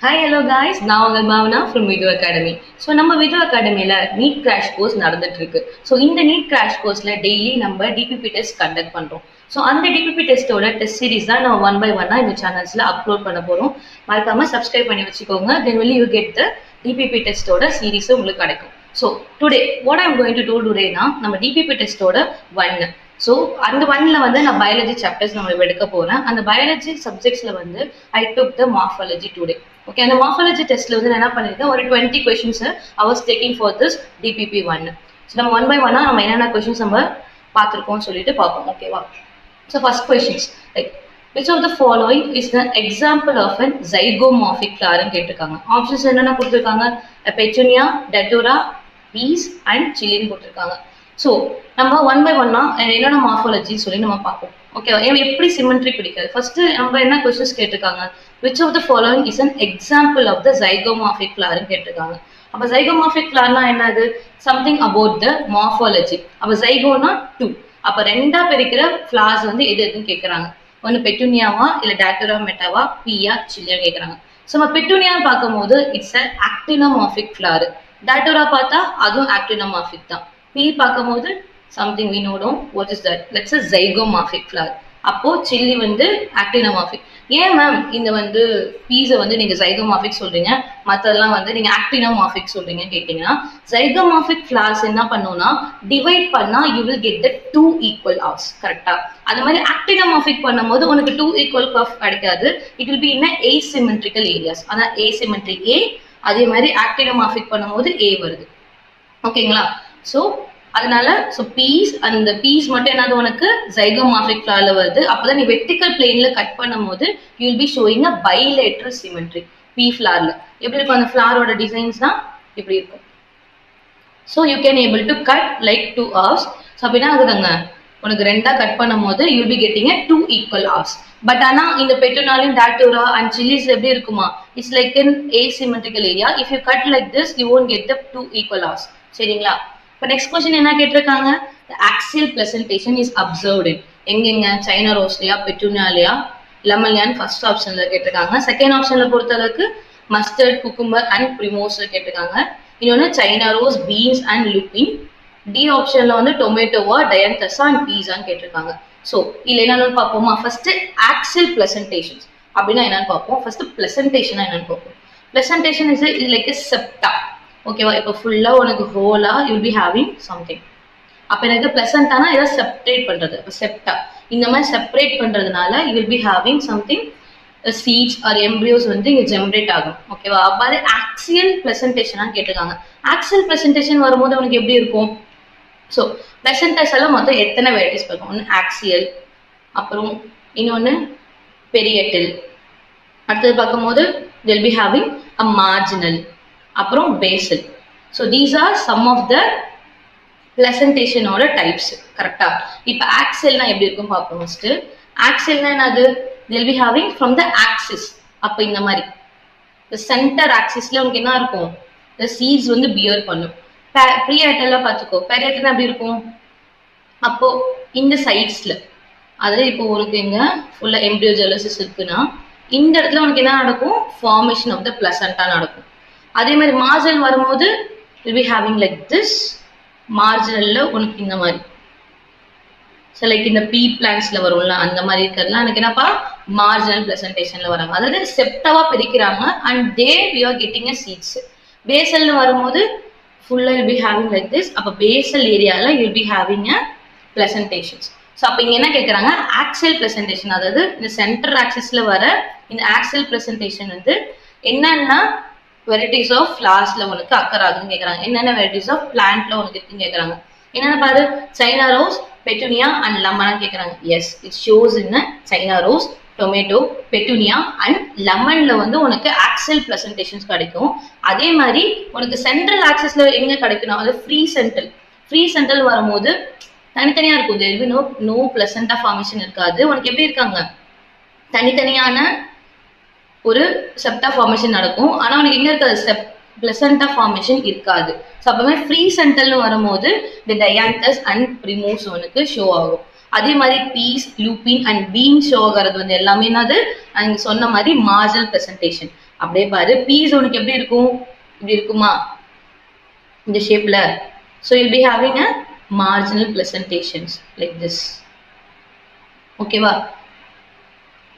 Hi hello guys, நான் உங்கள் Bhavana from widow academy. So நம்ம விடோ அகாடமியில் நீட் கிராஷ் கோர்ஸ் நடந்துட்டு இருக்கு. ஸோ இந்த நீட் கிராஷ் கோர்ஸில் டெய்லி நம்ம டிபிபி டெஸ்ட் கண்டக்ட் பண்ணுறோம். ஸோ அந்த டிபிபி டெஸ்ட்டோட டெஸ்ட் சீரிஸ் தான் நம்ம 1 by 1 இந்த சேனல்ஸில் அப்லோட் பண்ண போகிறோம். மறக்காமல் சப்ஸ்கிரைப் பண்ணி வச்சுக்கோங்க. Then will you get the DPP டெஸ்ட்டோட சீரிஸ் உங்களுக்கு கிடைக்கும். So today what I'm going to do டுடேனா நம்ம டிபிபி டெஸ்ட்டோட 1. ஸோ அந்த 1ல வந்து நான் பயாலஜி சாப்டர்ஸ் நம்ம எடுக்க போகிறேன். அந்த பயாலஜி சப்ஜெக்ட்ஸில் வந்து ஐ டுக் த மார்ஃபாலஜி டுடே. ஓகே, அந்த மார்ஃபாலஜி டெஸ்ட்ல வந்து நான் என்ன பண்ணியிருக்கேன், ஒரு 20 questions I was taking for this DPP 1. So நம்ம 1 by 1 நம்ம என்னென்ன கொஷின்ஸ் நம்ம பார்த்துருக்கோம்னு சொல்லிட்டு பார்ப்போம். ஓகேவா? So first questions like which of the following is the example of an zygomorphic flower கேட்டிருக்காங்க. ஆப்ஷன்ஸ் என்னென்ன கொடுத்துருக்காங்க, பெட்டுனியா, டெட்டோரா, பீஸ் அண்ட் சில்லின்னு கொடுத்துருக்காங்க. ஸோ நம்ம 1 by 1 என்னென்ன மார்ஃபாலஜி சொல்லி நம்ம பார்ப்போம். ஓகேவா? எப்படி சிமெட்ரி பிடிக்காது, ஃபர்ஸ்ட் நம்ம என்ன கொஸ்டின்ஸ் கேட்டிருக்காங்க, which of the following is an example of the zygomorphic flower கேட்டிருக்காங்க. அப்ப zygomorphic flowerனா என்னது, something about the morphology. அப்ப zygoனா 2, அப்ப ரெண்டா பிரிக்கிற flowers வந்து எது எதுன்னு கேட்கறாங்க. ஒன்னு பெட்டுனியாவா, இல்ல டேட்டரா மெட்டாவா, பீயா, சில்லியா கேட்கறாங்க. ஸோ நம்ம பெட்டுனியா பார்க்கும்போது இட்ஸ் அ ஆக்டினோமார்பிக் ஃபிளவர். டேட்டரா பார்த்தா அதுவும் ஆக்டினோமார்பிக் தான். பீ பார்க்கும்போது something we know what is that, let's say zygomorphic flower. அப்போ சில்லி வந்து ஆக்டினோமார்பிக். ஏன் மேம் இந்த வந்து பீஸை வந்து நீங்க ஜைகோமார்பிக் சொல்றீங்க, மற்றதெல்லாம் வந்து நீங்க ஆக்டினோமார்பிக் சொல்றீங்கன்னு கேட்டீங்கன்னா, ஜைகோமார்பிக் ஃபிளார்ஸ் என்ன பண்ணும்னா டிவைட் பண்ணா you will get the 2 equal halves. கரெக்டா? அது மாதிரி ஆக்டினோமார்பிக் பண்ணும்போது உனக்கு 2 equal half கிடைக்காது. It will be in asymmetrical areas. அதான் asymmetry A. அதே மாதிரி ஆக்டினோமார்பிக் பண்ணும்போது A வருது. ஓகேங்களா? ஸோ அதனால ஸோ பீஸ், அந்த பீஸ் மட்டும் என்னது உனக்கு ஜைகோமார்பிக் ஃபிளவர்ல வருது. அப்பதான் நீ வெர்டிகல் பிளேன்ல கட் பண்ணும் போது you will be showing a bilateral symmetry. Pea ஃபிளவர்ல எப்படி இருக்கும், அந்த ஃபிளவரோட டிசைன்ஸ் தான் இப்படி இருக்கும். So you can able to cut like 2 halves. So அப்படின்னா அதுதாங்க உனக்கு ரெண்டா கட் பண்ணும் போது you will be getting 2 equal halves. But ஆனா இந்த பெட்டுனாலின் டேட்டோரா அண்ட் சில்லிஸ் எப்படி இருக்குமா, it's like an asymmetrical area. if you cut like this you won't get the 2 equal halves. சரிங்களா? இப்போ நெக்ஸ்ட் கொஸ்டின் என்ன கேட்டிருக்காங்க, ஆக்சியல் பிளசன்டேஷன் இஸ் அப்சர்வ்ட் இன் எங்கெங்க, சைனா ரோஸ்லியா, பெட்டுனியாலியா, லெமன்லியான்னு ஃபர்ஸ்ட் ஆப்ஷன்ல கேட்டிருக்காங்க. செகண்ட் ஆப்ஷன்ல பொறுத்தளவுக்கு மஸ்டர்ட், குக்கும்பர் அண்ட் பிரிமோஸ்ல கேட்டிருக்காங்க. இன்னொன்று China rose, beans and lupin. D ஆப்ஷன்ல வந்து டொமேட்டோவா, டயந்தஸா அண்ட் பீஸான்னு கேட்டிருக்காங்க. ஸோ இல்லை என்னன்னு பார்ப்போமா, ஃபர்ஸ்ட் ஆக்சியல் பிளசன்டேஷன்ஸ் அப்படின்னா என்னன்னு பார்ப்போம். ஃபர்ஸ்ட் பிளசன்டேஷனா என்னன்னு பார்ப்போம். பிளசன்டேஷன் இஸ் லைக் எ செப்டா. ஓகேவா? இப்போ ஃபுல்லா உனக்கு ஹோலா யூல் பி ஹேவிங் சம்திங். அப்போ எனக்கு பிளசண்டானா இதை செப்பரேட் பண்றது, செப்டா இந்த மாதிரி செப்பரேட் பண்றதுனால you will be having something seeds or embryos வந்து இங்க ஜென்ரேட் ஆகும். ஓகேவா? அப்போ அது ஆக்சியல் பிளசன்டேஷனா கேட்டிருக்காங்க. ஆக்சியல் பிளசன்டேஷன் வரும்போது உனக்கு எப்படி இருக்கும், ஸோ பிளசன்டாஸ் எல்லாம் மொத்தம் எத்தனை வெரைட்டிஸ் பார்க்கும். ஒன்று ஆக்சியல், அப்புறம் இன்னொன்று பெரியட்டில், அடுத்தது பார்க்கும்போது they'll be having a marginal, அப்புறம் basal. So these are some of the பிளசன்டேஷனோட டைப்ஸ். கரெக்டா? இப்போ ஆக்செல்னா எப்படி இருக்கும் பார்ப்போம். ஃபர்ஸ்ட் ஆக்செல்னா என்னது, they'll be having from the axis. அப்போ இந்த மாதிரி இந்த சென்டர் ஆக்சிஸ்ல உனக்கு என்ன இருக்கும், இந்த சீட்ஸ் வந்து பியர் பண்ணும். ப்ரீயட்டெல்லாம் பார்த்துக்கோ, பெரியட்டல் எப்படி இருக்கும், அப்போ இந்த சைட்ஸ்ல அதாவது இப்போ உனக்கு இங்க ஃபுல்லா எம்ப்ரியோஜெலசிஸ் இருக்குன்னா இந்த இடத்துல உனக்கு என்ன நடக்கும், ஃபார்மேஷன் ஆஃப் த பிளசண்டா நடக்கும். அதே மாதிரி மார்ஜினல் வரும்போது will be having like this. மார்ஜினல்ல உனக்கு இந்த மாதிரி லைக் இந்த பீ பிளான்ஸ்ல வரும்ல அந்த மாதிரி இருக்கிறதுலாம் எனக்கு என்னப்பா மார்ஜினல் பிளசன்டேஷன்ல வராங்க. அதாவது செப்டாவா பிரிக்கிறாங்க and they we are getting a seeds. பேசல்ல வரும்போது ஃபுல்லா will be having like this. அப்போ பேசல் ஏரியால will be having a placentations. So அப்போ இங்க என்ன கேட்கறாங்க, ஆக்சியல் பிளசன்டேஷன், அதாவது இந்த சென்டர் ஆக்சிஸ்ல வர இந்த ஆக்சியல் பிளசன்டேஷன் வந்து என்னன்னா வெரைட்டிஸ் ஆஃப் ஃபிளார்ஸ்ல உனக்கு அக்கர் ஆகுதுன்னு கேட்கறாங்க. என்னென்ன வெரைட்டிஸ் ஆஃப் பிளான்ட்ல உனக்கு இருக்குன்னு கேட்கறாங்க. என்னென்ன பாரு, China rose, petunia and lemon கேட்கறாங்க. Yes, it shows in China rose, tomato, petunia and லெமன்ல வந்து உனக்கு ஆக்சியல் பிளசன்டேஷன்ஸ் கிடைக்கும். அதே மாதிரி உனக்கு சென்ட்ரல் ஆக்சிஸ்ல எங்க கிடைக்கணும், அது ஃப்ரீ சென்ட்ரல். ஃப்ரீ சென்ட்ரல் வரும்போது தனித்தனியா இருக்கும். there will be no placenta formation இருக்காது. உனக்கு எப்படி இருக்காங்க, தனித்தனியான ஒரு செப்டா ஃபார்மேஷன் நடக்கும். ஆனா உனக்கு எங்க இருக்காது, பிளசண்டா ஃபார்மேஷன் இருக்காது. ஸோ அப்பவே ஃப்ரீ சென்டர்னு வரும்போது இந்த டயாந்தஸ் அண்ட் பிரிமோஸ் உனக்கு ஷோ ஆகும். அதே மாதிரி பீஸ், லூப்பின் அண்ட் பீன் ஷோ ஆகிறது வந்து எல்லாமே என்னது, அங்க சொன்ன மாதிரி மார்ஜினல் பிரசன்டேஷன். அப்படியே பாரு பீஸ் உனக்கு எப்படி இருக்கும், இப்படி இருக்குமா இந்த ஷேப்ல. So you'll be having a marginal presentations like this. ஓகேவா,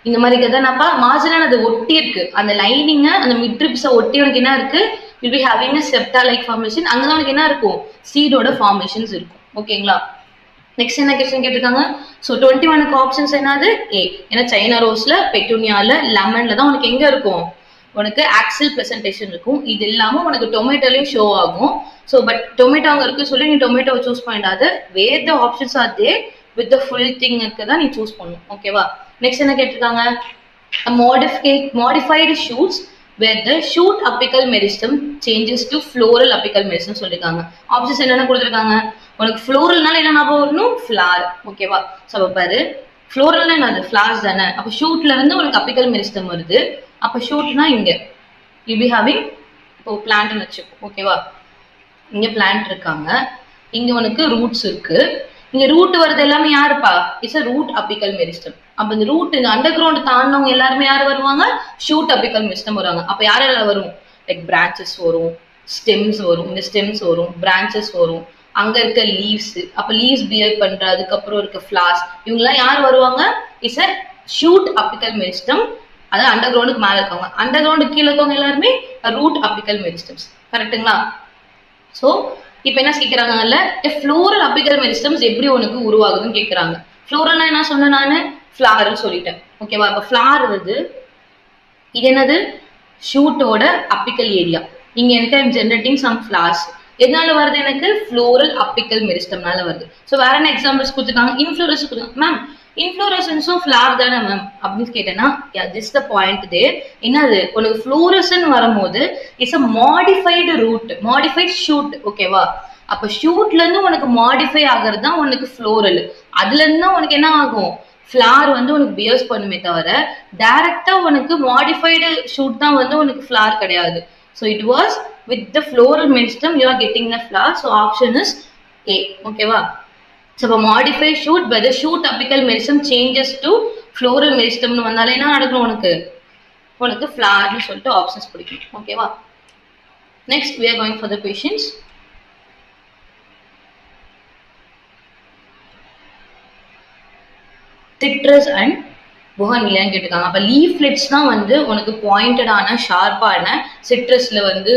இந்த மாதிரி கதானாப்பா மார்ஜினல் அது ஒட்டி இருக்கு, அந்த லைனிங்க அந்த மிட்ரிப்ஸை ஒட்டி உனக்கு என்ன இருக்கு, will be having a செப்டா like formation. அங்கதான் உனக்கு என்ன இருக்கும், சீடோட ஃபார்மேஷன்ஸ் இருக்கும். ஓகேங்களா, நெக்ஸ்ட் என்ன கொஸ்டின் கேட்டிருக்காங்க. ஸோ 21க்கு ஆப்ஷன்ஸ் என்னது ஏ. ஏன்னா சைனா ரோஸ்ல, பெட்டூனியால, லெமன்ல தான் உனக்கு எங்க இருக்கும், உனக்கு ஆக்சல் ப்ரெசன்டேஷன் இருக்கும். இது இல்லாம உனக்கு டொமேட்டோலையும் ஷோ ஆகும். ஸோ பட் டொமேட்டோ அங்க இருக்கு சொல்லி நீ டொமேட்டோவை சூஸ் பண்ணிடாது, where the options are they with the full thing தான் நீ சூஸ் பண்ணணும். ஓகேவா, நெக்ஸ்ட் என்ன கேட்டிருக்காங்க, modified shoots where the shoot apical meristem changes to floral apical meristem சொல்லிருக்காங்க. ஆப்ஷன்ஸ் என்னென்ன கொடுத்துருக்காங்க, உனக்கு ஃப்ளோரல்னால என்ன ஞாபகம் வரணும், ஃபிளார். ஓகேவா, ஸோ அப்போ பாரு ஃப்ளோரல்னா என்னது, ஃபிளார்ஸ் தானே. அப்போ ஷூட்ல இருந்து உனக்கு அப்பிக்கல் மெரிஸ்டம் வருது. அப்போ ஷூட்னா இங்க யூ பி ஹேவிங், இப்போ பிளான்ட்னு வச்சுக்கோ. ஓகேவா, இங்க பிளான்ட் இருக்காங்க, இங்க உனக்கு ரூட்ஸ் இருக்கு. இங்க ரூட் வருது எல்லாமே யாருப்பா, it's a root apical meristem. அப்ப இந்த ரூட் இந்த அண்டர் கிரவுண்ட் தாண்டினவங்க எல்லாருமே யாரு வருவாங்க, ஷூட் அப்பிக்கல் மெரிஸ்டம் வருவாங்க. அப்ப யாரெல்லாம் வரும், லைக் பிரான்ச்சஸ் வரும், ஸ்டெம்ஸ் வரும், இந்த ஸ்டெம்ஸ் வரும், பிரான்ச்சஸ் வரும், அங்க இருக்க லீவ்ஸ், அப்ப லீவ்ஸ் பியர் பண்ற, அதுக்கப்புறம் இருக்க ஃபிளார்ஸ், இவங்கெல்லாம் யார் வருவாங்க, it's a shoot apical meristem. அதாவது அண்டர் கிரவுண்டுக்கு மேல இருக்கவங்க, அண்டர் கிரவுண்டுக்கு கீழே இருக்கவங்க எல்லாருமே ரூட் அப்பிக்கல் மெரிஸ்டம்ஸ். கரெக்டுங்களா. ஸோ இப்போ என்ன கேட்குறாங்கல்ல, ஃப்ளோரல் அப்பிக்கல் மெரிஸ்டம்ஸ் எப்படி உனக்கு உருவாகுதுன்னு கேட்குறாங்க. ஃப்ளோரல்னா என்ன சொன்னேன் நான், ஃப்ளார்னு சொல்லிட்டேன். ஓகேவா, இப்போ ஃப்ளார் வருது, இது என்னது ஷூட்டோட அப்பிக்கல் ஏரியா. இங்க எனக்கு ஐம் ஜெனரேட்டிங் சம் ஃப்ளார்ஸ். எதனால வருது, எனக்கு ஃப்ளோரல் அப்பிக்கல் மெரிஸ்டம்னால வருது. ஸோ வேற என்ன எக்ஸாம்பிள்ஸ் கொடுத்துருக்காங்க, இன்ஃப்ளோரன்ஸ் கொடுத்துருக்காங்க. மேம் இன்ஃப்ளோரசன்ஸும் ஃபிளார் தானே மேம் அப்படின்னு கேட்டேன்னா, திஸ் த பாயிண்ட் தேர். என்னது உனக்கு ஃப்ளோரசன் வரும்போது it's a modified root, modified shoot. ஓகேவா, அப்ப ஷூட்ல இருந்து உனக்கு மாடிஃபை ஆகிறது தான் உனக்கு ஃப்ளோரல். அதுல இருந்து தான் உனக்கு என்ன ஆகும், ஃபிளார் வந்து உனக்கு பியர்ஸ் பண்ணுமே தவிர டைரக்டா உனக்கு மாடிஃபைடு ஷூட் தான் வந்து உனக்கு ஃபிளார் கிடையாது. So it was with the floral meristem you are getting the flower. So option is A. ஓகேவா, ஸோ இப்போ modify shoot by the shoot apical meristem changes to ஃப்ளோரல் மெரிஸ்டம்னு வந்தாலே என்ன நடக்கும், உனக்கு ஃபிளார்னு சொல்லிட்டு ஆப்ஷன்ஸ் பிடிக்கும். ஓகேவா, next we are going for the questions. Citrus and புகன்வில்லியான்னு கேட்டிருக்காங்க. அப்போ லீஃப்லெட்ஸ் தான் வந்து உனக்கு பாயிண்டடான ஷார்ப்பான, சிட்ரஸ்ல வந்து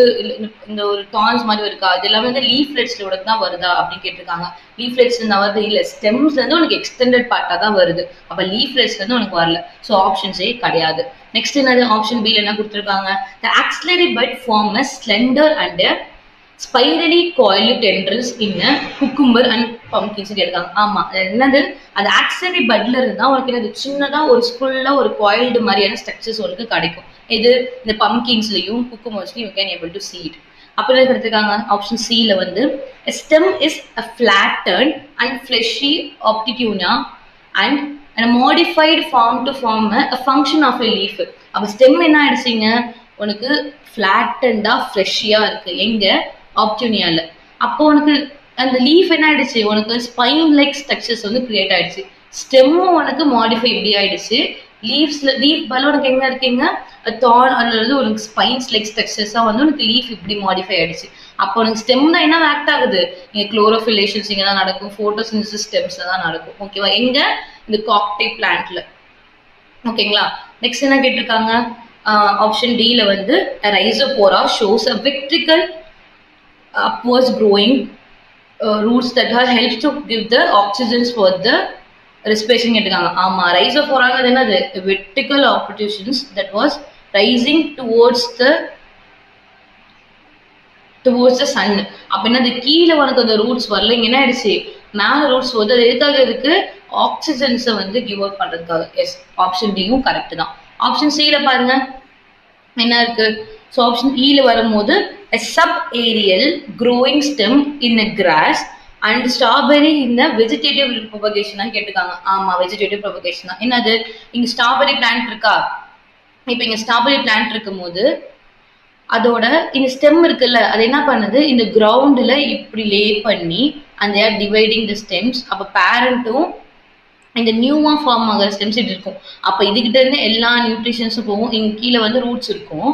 இந்த ஒரு டான்ஸ் மாதிரி இருக்கா, இது எல்லாமே வந்து லீஃப்லெட்ஸ்ல தான் வருதா அப்படின்னு கேட்டிருக்காங்க. லீஃப்லெட்ஸ் இருந்தால் வருது, இல்லை ஸ்டெம்ஸ்ல இருந்து உனக்கு எக்ஸ்டெண்டட் பார்ட்டாக தான் வருது. அப்போ லீஃப்லெட்ஸ்ல இருந்து உனக்கு வரல. ஸோ ஆப்ஷன்ஸே கிடையாது. நெக்ஸ்ட் என்னது, ஆப்ஷன் பியில் என்ன கொடுத்துருக்காங்க, the axillary bud form a slender and spirally coiled tendrils in cucumber and pumpkins கேட்காங்க. ஆமா, என்னது அது ஆக்சிலரி பட்ல இருந்தா உனக்கு என்னது சின்னதா ஒரு ஸ்கூல்ல ஒரு காயில்டு மாதிரியான ஸ்ட்ரக்சர்ஸ் உனக்கு கிடைக்கும். இது இந்த பம்கின்ஸ்லயும் குக்கும்பர்ஸ்லயும் you can able to see it. அப்ப என்ன எடுத்துக்காங்க, ஆப்ஷன் சில வந்து stem is a flattened and fleshy opticuna and a modified form to form a function of a leaf. அப்ப ஸ்டெம் என்ன ஆயிடுச்சுங்க, உனக்கு ஃபிளாட்டண்டா ஃப்ரெஷ்ஷியா இருக்கு எங்க, ஆப்டியூனியால. அப்போ உனக்கு அந்த லீஃப் என்ன ஆயிடுச்சு, உனக்கு ஸ்பைன் லைக் ஸ்ட்ரக்சர்ஸ் வந்து கிரியேட் ஆயிடுச்சு. ஸ்டெம்மும் உனக்கு மாடிஃபை எப்படி ஆயிடுச்சு, லீஃப் பல உனக்கு எங்க இருக்கீங்க தான், அல்லது உனக்கு ஸ்பைன்ஸ் லைக் ஸ்ட்ரக்சர்ஸா வந்து உனக்கு லீஃப் இப்படி மாடிஃபை ஆயிடுச்சு. அப்போ உனக்கு ஸ்டெம் தான் என்ன ஆக்ட் ஆகுது, இங்க குளோரோஃபிலேஷன்ஸ் இங்க தான் நடக்கும், போட்டோசிந்தசிஸ் ஸ்டெம்ஸ்ல தான் நடக்கும். ஓகேவா, எங்க இந்த காக்டை பிளான்ட்ல. ஓகேங்களா, நெக்ஸ்ட் என்ன கேட்டிருக்காங்க, ஆப்ஷன் டில வந்து Rhizophora shows a vertical upwards growing roots that are helps to give the oxygens for the respiration கேட்டிருக்காங்க. ஆமா, ரைசோபோராங்கிறது என்னது, vertical operations that was rising towards the sun. அப்ப என்னது கீழே உனக்கு அந்த ரூட்ஸ் வரல, இங்க என்ன ஆயிடுச்சு மேல ரூட்ஸ் வருது. அது எதுக்காக இருக்கு, ஆக்சிஜன்ஸை வந்து கிவ் அவுட் பண்றதுக்காக. எஸ், ஆப்ஷன் டியும் கரெக்ட் தான். ஆப்ஷன் சில பாருங்க என்ன இருக்கு. ஸோ ஆப்ஷன் இல வரும்போது a sub-aerial growing stem in a grass and strawberry in the vegetative propagation கேட்டிருக்காங்க. ஆமா, வெஜிடேட்டிவ் ப்ரொபகேஷன் தான். என்னது, இங்க ஸ்ட்ராபெரி பிளான்ட் இருக்கா, இப்போ இங்க ஸ்ட்ராபெரி பிளான்ட் இருக்கும் போது அதோட இந்த ஸ்டெம் இருக்குல்ல, அது என்ன பண்ணுது, இந்த கிரவுண்ட்ல இப்படி லே பண்ணி அந்த டிவைடிங் த ஸ்டெம்ஸ். அப்போ பேரண்ட்டும் இந்த நியூவா ஃபார்ம் ஆகிற ஸ்டெம்ஸ் இப்படி இருக்கும். அப்போ இதுகிட்ட இருந்து எல்லா நியூட்ரிஷன்ஸும் போகும். இங்க கீழே வந்து ரூட்ஸ் இருக்கும்.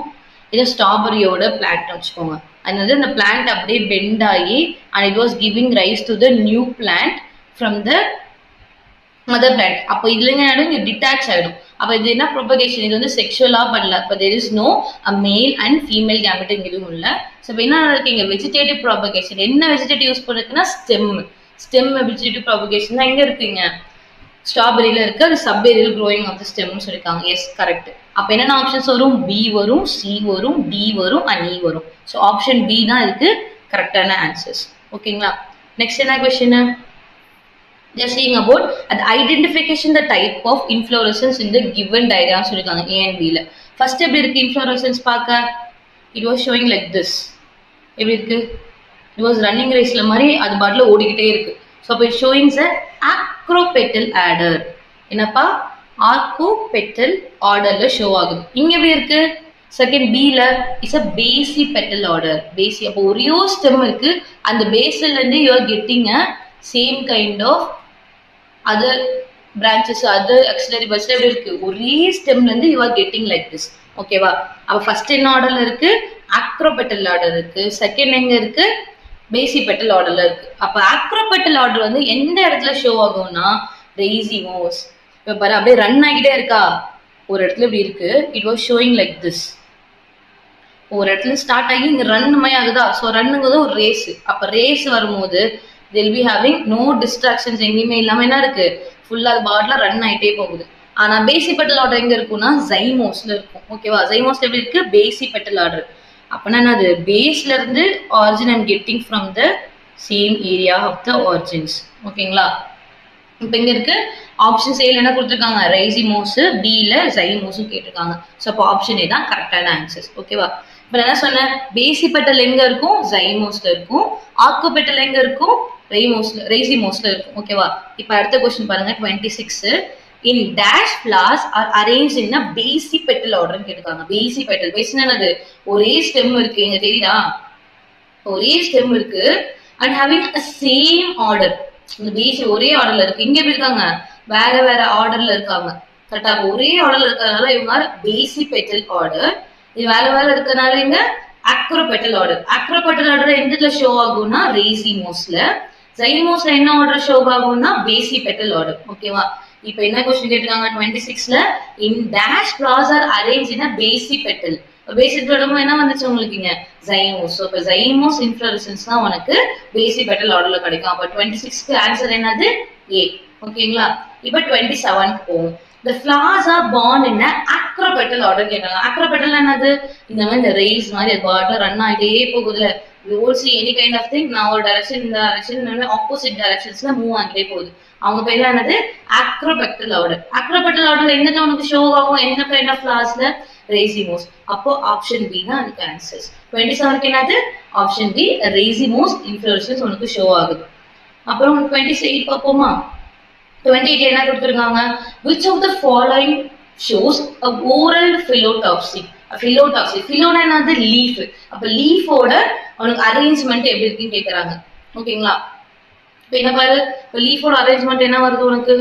இது ஸ்ட்ராபெரியோட பிளான்ட் வச்சுக்கோங்க. அதனால அந்த பிளான்ட் அப்படியே பெண்ட் ஆகி and it was giving rice to the new plant from the mother plant. அப்போ இதுல என்ன இங்க டிட்டாச் ஆயிடும். அப்ப இது என்ன ப்ரொபகேஷன், இது வந்து செக்ஷுவலா பண்ணல. அப்ப there is no male and female gamete எதுவும் இல்லை. ஸோ இப்போ என்ன இருக்கு இங்க வெஜிடேட்டிவ் ப்ராபகேஷன். என்ன வெஜிடேட்டிவ் யூஸ் பண்ணிருக்குன்னா ஸ்டெம் வெஜிடேட்டிவ் ப்ராபகேஷன் தான் எங்க இருக்குங்க, ஸ்ட்ராபெரியில இருக்கு. அது சப்பேரியல் க்ரோயிங் ஆஃப் த ஸ்டெம்னு சொல்லியிருக்காங்க. Yes correct. அப்ப என்னென்ன ஆப்ஷன்ஸ் வரும், பி வரும், சி வரும், டி வரும் அண்ட் இ வரும். ஸோ ஆப்ஷன் பி தான் இதுக்கு கரெக்டான ஆன்சர்ஸ். ஓகேங்களா. நெக்ஸ்ட் என்ன question, they're saying about the identification the type of inflorescence in the given diagram சொல்லிருக்காங்க A and B ல. ஃபர்ஸ்ட் எப்படி இருக்கு inflorescence பார்க்க, it was showing like this. எப்படி இருக்கு, it was running raceல மாதிரி அது பாட்ல ஓடிக்கிட்டே இருக்கு. ஸோ அப்போ it showing the acropetal adder. என்னப்பா, ஆர்கோபெட்டல் ஆர்டர்ல ஷோ ஆகுது. இங்க எப்படி இருக்கு, செகண்ட் பில இஸ் அ பேசி பெட்டல் ஆர்டர். பேசி அப்போ ஒரே ஸ்டெம் இருக்கு, அந்த பேஸ்ல இருந்து you are getting a same kind of other branches, other axillary பஸ்ல எப்படி இருக்கு, ஒரே ஸ்டெம்ல இருந்து you are getting like this. ஓகேவா. அப்ப ஃபர்ஸ்ட் என்ன ஆர்டர்ல இருக்கு, ஆக்ரோபெட்டல் ஆர்டர் இருக்கு. செகண்ட் எங்க இருக்கு, பேசி பெட்டல் ஆர்டர்ல இருக்கு. அப்ப ஆக்ரோபெட்டல் ஆர்டர் வந்து எந்த இடத்துல ஷோ ஆகும்னா ரெய்சிமோஸ். இப்ப பாரு அப்படியே ரன் ஆகிட்டே இருக்கா, ஒரு இடத்துல இப்படி இருக்கு, it was showing like this. ஒரு இடத்துல ஸ்டார்ட் ஆகி இங்க ரன் மாதிரி ஆகுதா. ஸோ ரன்னுங்கிறது ஒரு ரேஸ். அப்ப ரேஸ் வரும்போது they'll be having no distractions, எங்கேயுமே இல்லாம என்ன இருக்கு, ஃபுல்லா அது பாட்ல ரன் ஆயிட்டே போகுது. ஆனா பேசி பெட்டல் ஆர்டர் எங்க இருக்கும்னா ஜைமோஸ்ல இருக்கும். ஓகேவா. ஜைமோஸ்ல எப்படி இருக்கு, பேசி பெட்டல் ஆர்டர். அப்படின்னா என்னது, பேஸ்ல இருந்து origin and getting from the same area of the origins. ஓகேங்களா. இப்ப இங்க இருக்கு ஆப்ஷன் ஏல என்ன கொடுத்துருக்காங்க, ரைசிமோஸ், பில ஜைமோஸும் கேட்டிருக்காங்க. ஸோ அப்போ ஆப்ஷன் ஏ தான் கரெக்டான ஆன்சர்ஸ். ஓகேவா. இப்ப என்ன சொன்னேன், பேசி பெட்டல் எங்க இருக்கும், ஜைமோஸ்ல இருக்கும். ஆர்கோபெட்டல் எங்க இருக்கும், ரெய்சிமோஸ்ல இருக்கும். ஓகேவா. இப்ப அடுத்த கொஸ்டின் பாருங்க 26. in dash flowers are arranged in a basic petal order கேட்டிருக்காங்க. பேசி பெட்டல், பேசினா என்னது, ஒரே ஸ்டெம் இருக்கு, இங்க தெரியுதா, ஒரே ஸ்டெம் இருக்கு and having a same order. இந்த பேசி ஒரே ஆர்டர்ல இருக்கு. இங்க எப்படி இருக்காங்க, வேற வேற ஆர்டர்ல இருக்காங்க. கரெக்டா. ஒரே ஆர்டர்ல இருக்கிறதுனால இவங்க பேசி பெட்டல் ஆர்டர். இது வேற வேற இருக்கிறதுனால இங்க ஆக்ரோபெட்டல் ஆர்டர். ஆக்ரோபெட்டல் ஆர்டர் எந்த ஷோ ஆகும்னா ரெய்சிமோஸ்ல. ஜைமோஸ்ல என்ன ஆர்டர் ஷோ ஆகும்னா பேசி பெட்டல் ஆர்டர். ஓகேவா. இப்போ என்ன क्वेश्चन கேட்டிருக்காங்க 26ல, in dash flowers are arranged in a basic petal. Basic petal என்ன வந்துச்சு உங்களுக்கு இங்க, ஜைமோஸ். ஸோ இப்போ ஜைமோஸ் இன்ஃப்ளோரசன்ஸ் தான் உனக்கு பேசிக் பெட்டல் ஆர்டர்ல கிடைக்கும். அப்போ 26க்கு ஆன்சர் என்னது, ஏ. ஓகேங்களா. இப்போ 27 போகும். The flowers are born in a acropetal order கேட்டாங்க. acropetal என்னது, இந்த மாதிரி இந்த ரேஸ் மாதிரி அது பாட்ல ரன் ஆகிட்டே போகுதுல. you will see any kind of thing, நான் ஒரு டைரக்ஷன் இந்த டைரக்ஷன் ஆப்போசிட் டைரக்ஷன்ஸ்ல மூவ் ஆகிட்டே போகுது. அவங்க பேர் என்னது, acropetal order. acropetal order எங்க உனக்கு ஷோ ஆகும், எந்த கைண்ட் ஆஃப் ஃபிளவர்ஸ்ல, ரெய்சிமோஸ். அப்போ ஆப்ஷன் பி தான் அதுக்கு ஆன்சர்ஸ். 27க்கு என்னது, ஆப்ஷன் பி, ரெய்சிமோஸ் இன்ஃப்ளோரசன்ஸ் உனக்கு ஷோ ஆகுது. அப்புறம் 28 பார்ப்போமா. 28 என்ன கொடுத்துருக்காங்க, which of the following shows a oral phyllotoxy. phyllotoxy, phylloனா என்னது, லீஃப். அப்ப லீஃபோட உனக்கு அரேஞ்ச்மெண்ட் எப்படி இருக்குன்னு கேக்குறாங்க. ஓகேங்களா. இப்ப என்ன பாரு, இப்ப லீஃபோட அரேஞ்ச்மெண்ட் என்ன வருது உனக்கு,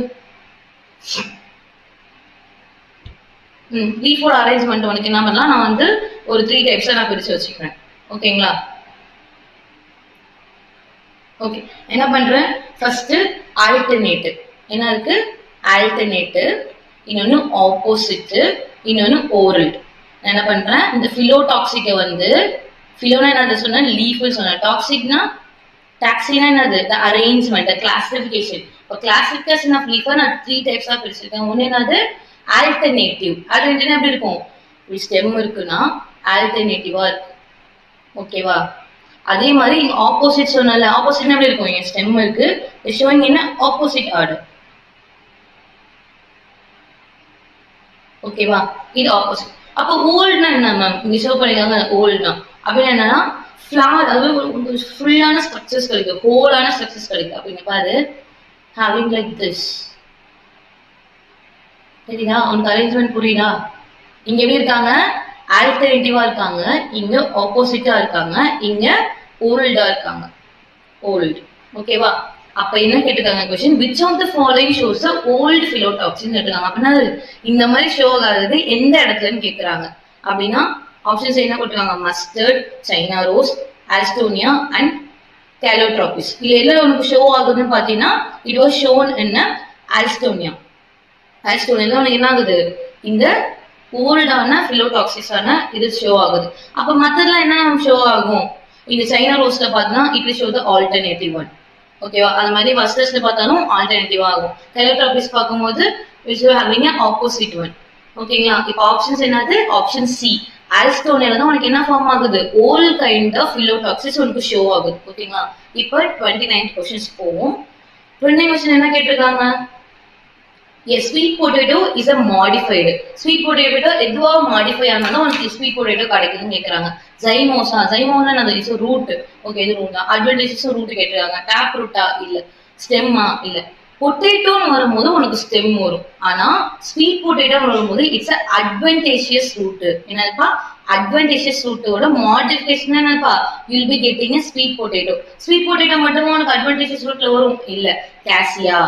லீஃபோட அரேஞ்ச்மெண்ட் உனக்கு என்ன பண்ணலாம், நான் வந்து ஒரு 3 டைப்ஸா நான் பிரிச்சு வச்சுக்கிறேன். ஓகேங்களா. ஓகே, என்ன பண்றேன், ஃபர்ஸ்ட் ஆல்டர்னேட்டிவ் என்ன இருக்கு, ஆல்டர்னேட்டிவ், இன்னொன்னு ஆப்போசிட், இன்னொன்னு ஓரல். என்ன பண்றேன், இந்த ஃபிலோடாக்சிக்கை வந்து, ஃபிலோனா என்னது சொன்ன, லீஃப் சொன்ன, டாக்ஸிக்னா டாக்ஸினா என்னது, த அரேஞ்ச்மெண்ட், கிளாசிபிகேஷன். இப்போ கிளாசிபிகேஷன் ஆஃப் லீஃபை நான் 3 டைப்ஸா பிரிச்சிருக்கேன். ஒன்னு என்னது, ஆல்டர்னேட்டிவ். ஆல்டர்னேட்டிவ் எப்படி இருக்கும், ஒரு ஸ்டெம் இருக்குன்னா ஆல்டர்னேட்டிவா இருக்கு. ஓகேவா. அதே மாதிரி இங்க ஆப்போசிட் சொன்னால, ஆப்போசிட் எப்படி இருக்கும், இங்க ஸ்டெம் இருக்கு, ஷோயிங் என்ன ஆப்போசிட் ஆர்டர். ஓகேவா, இது ஆப்போசிட். அப்போ ஓல்ட்னா என்ன மேம், இங்க ஷோ பண்ணிருக்காங்க ஓல்ட்னா அப்படின்னு என்னன்னா ஃபிளவர், அதாவது ஃபுல்லான ஸ்ட்ரக்சர்ஸ் கிடைக்கும், ஹோலான ஸ்ட்ரக்சர்ஸ் கிடைக்கும். அப்படிங்க பாரு, ஹேவிங் லைக் திஸ். சரிதா, உனக்கு அரேஞ்ச்மெண்ட் புரியுதா. இங்க எப்படி இருக்காங்க, ஆல்டர்னேட்டிவா இருக்காங்க, இங்க ஆப்போசிட்டா இருக்காங்க, இங்க ஓல்டா இருக்காங்க, ஓல்டு. ஓகேவா. அப்ப என்ன கேட்டிருக்காங்க question, which of the following shows the old phyllotoxin கேட்டிருக்காங்க. அப்படின்னா இந்த மாதிரி ஷோ ஆகாதது எந்த இடத்துலன்னு கேக்குறாங்க. அப்படின்னா ஆப்ஷன்ஸ் என்ன கொடுத்துருக்காங்க? Mustard, China rose, alstonia and calotropis. இதுல எல்லாம் உனக்கு ஷோ ஆகுதுன்னு பாத்தீங்கன்னா இட் வாஸ் ஷோன் என்ன? ஆல்ஸ்டோனியா. ஆல்ஸ்டோனியா உனக்கு என்ன ஆகுது? இந்த ஓல்டான பிலோடாக்சிஸான இது ஷோ ஆகுது. அப்ப மத்ததெல்லாம் என்ன ஷோ ஆகும்? இந்த சைனா ரோஸ்ல பார்த்தா it will show the alternative one. ஓகேவா? அது மாதிரி மஸ்டர்ட்ஸ்ல பார்த்தாலும் ஆல்டர்னேட்டிவா ஆகும். கேலோட்ராபிஸ் பார்க்கும்போது which are having an opposite one. ஓகேங்களா? இப்போ ஆப்ஷன்ஸ் என்னது? Option C. ஆல்ஸ்டோனியால தான் உனக்கு என்ன ஃபார்ம் ஆகுது? ஓல் கைண்ட் ஆஃப் பிலோடாக்சிஸ் உனக்கு ஷோ ஆகுது. ஓகேங்களா? இப்போ 29 क्वेश्चंस போவோம். 29 क्वेश्चन என்ன கேட்டிருக்காங்க? Yes, sweet potato is a modified. Sweet potato எதுவா மாடிஃபை ஆனாலும் உனக்கு sweet potato கிடைக்குதுன்னு கேக்குறாங்க. ஜைமோசா, ஜைமோனா அது இஸ் ரூட். ஓகே, இது ரூட் தான். அட்வான்டேஜஸ் ரூட் கேட்டிருக்காங்க. டேப் ரூட்டா? இல்ல. ஸ்டெம்மா? இல்ல. பொட்டேட்டோன்னு வரும்போது உனக்கு ஸ்டெம் வரும். ஆனா ஸ்வீட் பொட்டேட்டோன்னு வரும்போது இட்ஸ் அட்வான்டேஜியஸ் ரூட். என்னப்பா? அட்வான்டேஜியஸ் ரூட்டோட மாடிஃபிகேஷன் என்னப்பா? You'll be getting sweet potato. Sweet potato மட்டும் உனக்கு அட்வான்டேஜியஸ் ரூட்ல வரும்? இல்ல. கேசியா,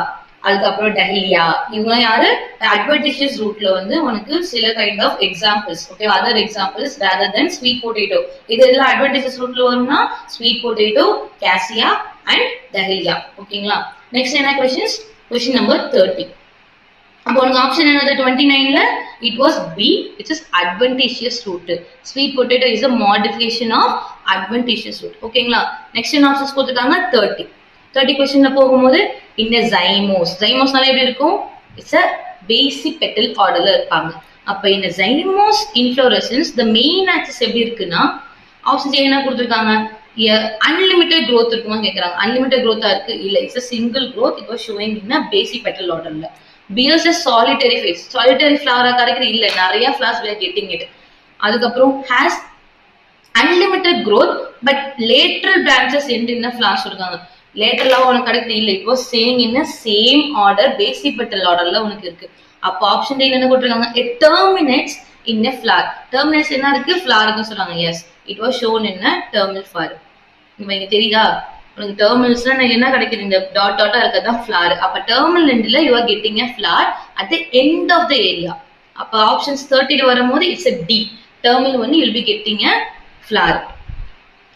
அதுக்கப்புறம் டஹிலியா, இவங்க யாரு? அட்வான்டேஜியஸ் ரூட்ல வந்து உனக்கு சில kind of examples. Okay, other examples rather then sweet potato. இது எல்லாம் அட்வான்டேஜியஸ் ரூட்ல வரும்னா sweet potato, cassia and dahlia. ஓகேங்களா? நெக்ஸ்ட் என்ன क्वेश्चंस? Question number 30. அப்போ உனக்கு ஆப்ஷன் என்னது? 29ல it was B, which is advantageous root. Sweet potato is a modification of advantageous root. ஓகேங்களா? நெக்ஸ்ட் என்ன ஆப்ஷன்ஸ் கொடுத்திருக்காங்க? 30 क्वेश्चनல போகும்போது இந்த ஜைமோஸ். ஜைமோஸ்னால எப்படி இருக்கும்? இட்ஸ் a basic petal orderல இருப்பாங்க. அப்ப இந்த ஜைமோஸ் இன்ஃப்ளோரசன்ஸ் the main axis எப்படி இருக்குன்னா ஆப்ஷன்ஸ் என்ன கொடுத்திருக்காங்க? unlimited growth இருக்குமா கேக்குறாங்க. unlimited growth இருக்கு? இல்ல. it's a single growth. it was showing in a basic petal orderல. bears a solitary phase. solitary flower கிடைக்குது? இல்ல. நிறைய flowers we are getting it. அதுக்கப்புறம் has unlimited growth but lateral branches end in a flowers இருக்காங்க. lateralா உனக்கு கிடைக்குது? இல்ல. it was saying in a same order basic petal orderல உனக்கு இருக்கு. அப்ப ஆப்ஷன் D என்ன கொடுத்திருக்காங்க? it terminates in a flower. terminates என்ன இருக்கு? flower க்கு சொல்றாங்க. yes, it was shown in a terminal flower. இங்க தெரியுதா? உனக்கு டெர்மினல்ஸ்ல என்ன கிடைக்குது? இந்த டாட் டாட்டா இருக்கதான் ஃபிளவர். அப்ப டெர்மினல் எண்ட்ல you are getting a flower at the end of the area. அப்ப ஆப்ஷன்ஸ் 30ல வரும்போது இட்ஸ் a D. டெர்மினல் வந்து you'll be getting a flower.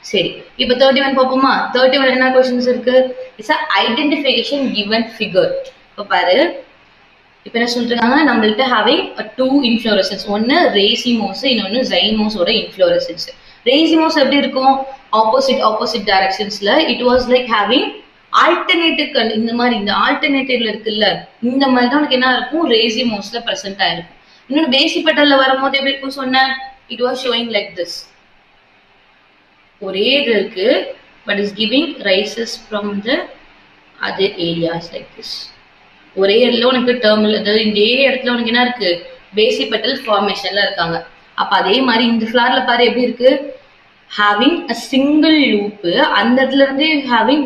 சரி, இப்போ 31 பாப்போமா? 31 என்ன क्वेश्चंस இருக்கு? It's a identification given figure. இப்ப பாரு, இப்போ என்ன சொல்றாங்க? நம்மள்ட்ட having a two inflorescence. ஒன்னு ரேசிமோஸ், இன்னொன்னு ஜைமோஸோட inflorescence. ரேசிமோஸ் எப்படி இருக்கும்? ஆப்போசிட் டைரக்ஷன்ஸ்ல it was like having alternative. இந்த மாதிரி இந்த ஆல்டர்னேட்டிவ்ல இருக்குல்ல, இந்த மாதிரி தான் உனக்கு என்ன இருக்கும்? ரேசிமோஸ்ல பிரசன்ட் ஆயிருக்கும். இன்னொன்னு பேசிக் பெட்டல்ல வரும்போது எப்படி இருக்கும் சொன்ன? It was showing like this. ஒரே இது இருக்கு but is giving rises from the other areas like this. ஒரே இடத்துல உனக்கு டெர்மினல், அதாவது இந்த இடத்துல உனக்கு என்ன இருக்கு? பேசிக் பெட்டல் ஃபார்மேஷன்ல இருக்காங்க. அப்ப அதே மாதிரி இந்த ஃபிளவர்ல பாரு எப்படி இருக்கு? having a single loop. அந்த இடத்துல இருந்து having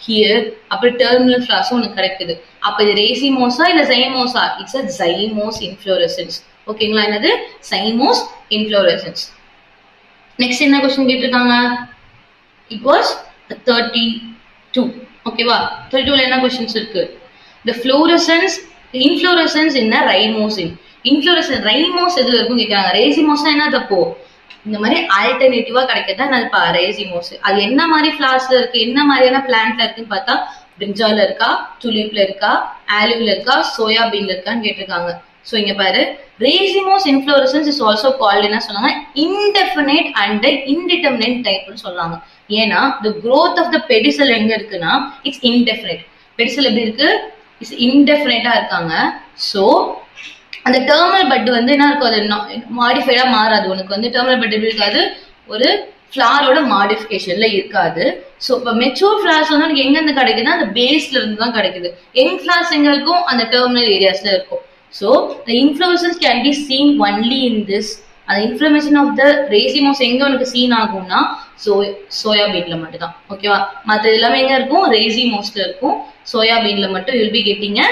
here அப்புறம் terminal flowers உனக்கு கிடைக்குது. அப்ப இது ரேசிமோஸா இல்ல ஜைமோஸா? It's a zymose inflorescence. ஓகேங்களா? என்னது? zymose inflorescence. நெக்ஸ்ட் என்ன क्वेश्चन கேட்டிருக்காங்க? it was 32. ஓகேவா? 32ல என்ன क्वेश्चंस இருக்கு? the inflorescence in a rhizome. inflorescence rhizome எதுல இருக்கும் கேக்குறாங்க. ரேசிமோஸ்னா என்ன தப்போ? இந்த மாதிரி ஆல்டர்னேட்டிவா கிடைக்கிறதா நான் ரேசிமோஸ். அது என்ன மாதிரி ஃபிளவர்ஸ்ல இருக்கு, என்ன மாதிரியான பிளான்ட்ல இருக்குன்னு பார்த்தா பிரிஞ்சால இருக்கா, துலிப்ல இருக்கா, ஆலிவ்ல இருக்கா, சோயா பீன்ல இருக்கான்னு கேட்டிருக்காங்க. சோ இங்க பாரு, ரேசிமோஸ் இன்ஃப்ளோரசன்ஸ் இஸ் ஆல்சோ கால்ட் என்ன சொன்னாங்க? இன்டெஃபினைட் அண்ட் இன்டிடெர்மினேட் டைப்னு சொல்றாங்க. ஏன்னா the growth of the pedicel எங்க இருக்குன்னா இட்ஸ் இன்டெஃபினைட். பெடிசல் எப்படி இருக்கு? இட்ஸ் இன்டெஃபினைட்டா இருக்காங்க. சோ அந்த டெர்மினல் பட் வந்து என்ன இருக்கும்? அது மாடிஃபைடா மாறாது. உனக்கு வந்து டெர்மினல் பட் எப்படி இருக்காது? ஒரு ஃபிளவரோட மாடிஃபிகேஷன்ல இருக்காது. ஸோ இப்போ மெச்சூர் ஃபிளவர்ஸ் வந்து உனக்கு எங்க இருந்து கிடைக்குதுன்னா அந்த பேஸ்ல இருந்து தான் கிடைக்குது. யங் ஃபிளவர்ஸ் எங்க இருக்கும்? அந்த டெர்மினல் ஏரியாஸ்ல இருக்கும். So the inflorescence can be seen only in this. அந்த இன்ஃப்ளமேஷன் ஆஃப் த ரேசிமோஸ் எங்க உனக்கு சீன் ஆகும்னா சோயா பீன்ல மட்டும் தான். ஓகேவா? மற்ற எல்லாமே எங்க இருக்கும்? ரேசிமோஸ்ல இருக்கும். சோயா பீன்ல மட்டும் you'll be getting a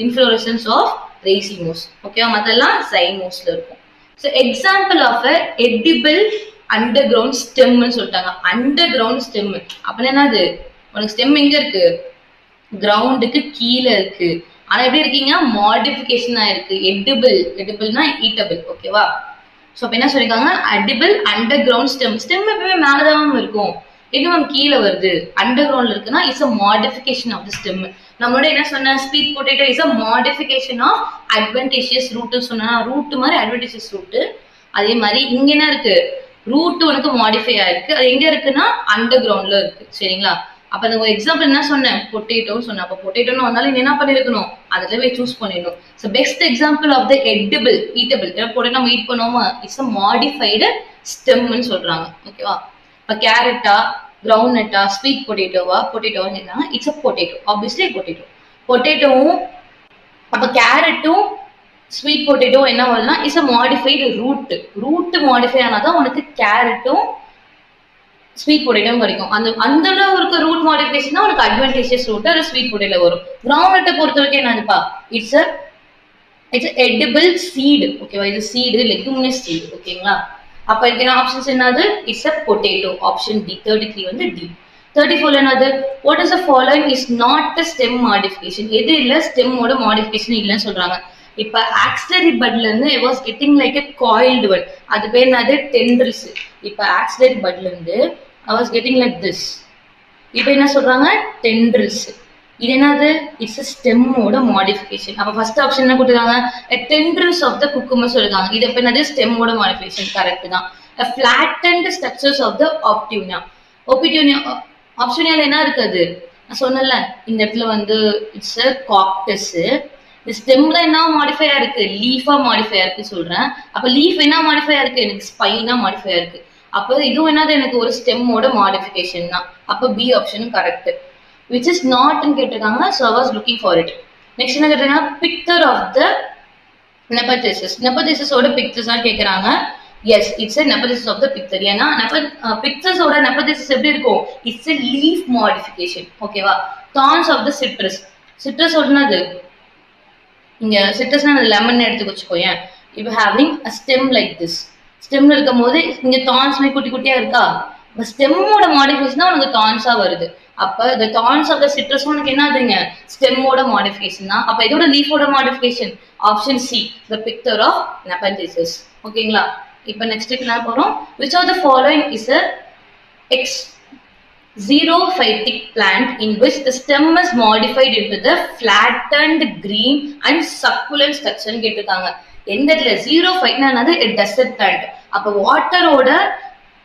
inflorescence of racemose. ஓகேவா? மத்தெல்லாம் zymosல இருக்கும். So example of a edible underground stem னு சொல்லிட்டாங்க. underground stem அப்படின்னா என்னது? உனக்கு ஸ்டெம் எங்க இருக்கு? கிரவுண்டுக்கு கீழே இருக்கு. ஆனா எப்படி இருக்கீங்க? மாடிஃபிகேஷன் ஆயிருக்கு. edible னா eatable. ஓகேவா? ஸோ அப்போ என்ன சொல்லியிருக்காங்க, edible underground stem. ஸ்டெம் எப்பவுமே மேலதான் இருக்கும், எங்க மேம் கீழே வருது, அண்டர் கிரவுண்ட்ல இருக்குன்னா it's a modification of the stem. நம்மளோட என்ன சொன்ன, sweet potato is a modification of adventitious root சொன்னா, ரூட் மாதிரி அட்வென்டேஷியஸ் ரூட். அதே மாதிரி இங்க என்ன இருக்கு, ரூட் உனக்கு மாடிஃபை ஆயிருக்கு, அது எங்க இருக்குன்னா அண்டர் கிரவுண்ட்ல இருக்கு. சரிங்களா? அப்ப அந்த ஒரு எக்ஸாம்பிள் என்ன சொன்னேன், பொட்டேட்டோன்னு சொன்னேன். அப்ப பொட்டேட்டோன்னு வந்தாலும் நீ என்ன பண்ணிருக்கணும், அதுல போய் சூஸ் பண்ணிடணும். So best example of the edible, eatable, potato நம்ம ஈட் பண்ணுவோமா, இட்ஸ் அ மாடிஃபைடு ஸ்டெம்னு சொல்றாங்க. ஓகேவா? இப்ப கேரட்டா, கிரவுண்ட் நட்டா, ஸ்வீட் பொட்டேட்டோவா, பொட்டேட்டோன்னு சொன்னாங்க, it's a potato, obviously potato. பொட்டேட்டோவும் அப்ப கேரட்டும் ஸ்வீட் பொட்டேட்டோ என்ன வருதுன்னா it's a modified root. Root modify ஆனாதான் உனக்கு கேரட்டும் ஸ்வீட் பொட்டேட்டோவும் கிடைக்கும். அந்த அந்த அளவு இருக்க ரூட் மாடிஃபிகேஷன் தான் உனக்கு அட்வான்டேஜஸ் ரூட், அது ஸ்வீட் பொட்டேட்டோ வரும். கிரவுண்ட் பொறுத்த வரைக்கும் என்னதுப்பா, இட்ஸ் எடிபிள் சீடு. ஓகேவா? இது சீடு, லெகுமினஸ் சீடு. ஓகேங்களா? அப்ப இதுக்கு ஆப்ஷன்ஸ் என்னது, it's a potato, option D. 33 வந்து டி. 34 என்னது, what is the following is not a stem modification. எது இல்ல ஸ்டெம்மோட மாடிஃபிகேஷன் இல்லைன்னு சொல்றாங்க. இப்ப ஆக்சிலரி பட்ல இருந்து it was getting like a coiled one, அது பேர் என்னது, டெண்ட்ரில்ஸ். இப்ப ஆக்சிலரி பட்ல இருந்து I was getting like this, இப்ப என்ன சொல்றாங்க, டெண்ட்ரில்ஸ். இது என்னது, இட்ஸ் ஸ்டெம்மோட மாடிஃபிகேஷன். அப்ப ஃபர்ஸ்ட் ஆப்ஷன் என்ன கொடுத்துருக்காங்க, டெண்ட்ரில்ஸ் ஆஃப் த குக்கும்பர் சொல்லிருக்காங்க. இது இப்ப என்னது, ஸ்டெம்மோட மாடிஃபிகேஷன். கரெக்ட் தான். ஃபிளாட்டன்ட் ஸ்ட்ரக்சர்ஸ் ஆஃப் த ஆப்டியூனியா. ஒபிடியூனியா ஆப்ஷனியால என்ன இருக்குது, நான் சொன்னல இந்த இடத்துல வந்து இட்ஸ் காக்டஸ். இந்த ஸ்டெம்ல என்ன மாடிஃபை இருக்கு, லீஃபா மாடிஃபை இருக்கு சொல்றேன். அப்ப லீஃப் என்ன மாடிஃபை இருக்கு, எனக்கு ஸ்பைனா மாடிஃபை இருக்கு. அப்ப இதுவும் என்னது, எனக்கு ஒரு ஸ்டெம்மோட மாடிஃபிகேஷன் தான். அப்ப பி ஆப்ஷனும் கரெக்ட். விச் இஸ் நாட்னு கேட்டிருக்காங்க. So I was looking for it. Next என்ன கேட்டிருக்காங்க, பிக்சர் ஆஃப் த நெப்போதேசிஸ். நெப்போதேசிஸோட பிக்சர்ஸ் தான் கேட்கறாங்க. Yes, it's a nepothesis of the picture. ஏன்னா பிக்சர்ஸோட நெப்போதேசிஸ் எப்படி இருக்கும், இட்ஸ் a leaf modification. ஓகேவா? thorns of the citrus. citrus ஓடனது இங்க சிட்ரஸ்னா லெமன் எடுத்து வச்சுக்கோயேன். இப்போ having a stem like this. ஸ்டெம்ல இருக்கும் போது இங்க தான்ஸ் மாதிரி குட்டி குட்டியா இருக்கா, இப்போ ஸ்டெம்மோட மாடிஃபிகேஷன் தான் உனக்கு தான்ஸா வருது. அப்ப இந்த தான்ஸ் ஆஃப் த சிட்ரஸ் உனக்கு என்னதுங்க, ஸ்டெம்மோட மாடிஃபிகேஷன் தான். அப்ப இதோட லீஃபோட modification option C, the picture of Nepenthes. ஓகேங்களா? இப்போ நெக்ஸ்ட் என்ன போறோம், which of the following is a xerophytic plant in which the stem is modified into the flattened green and succulent structure கேட்டிருக்காங்க. எந்த இடத்துல xerophyteனா என்னது, டெசர்ட் பிளான்ட். அப்ப வாட்டரோட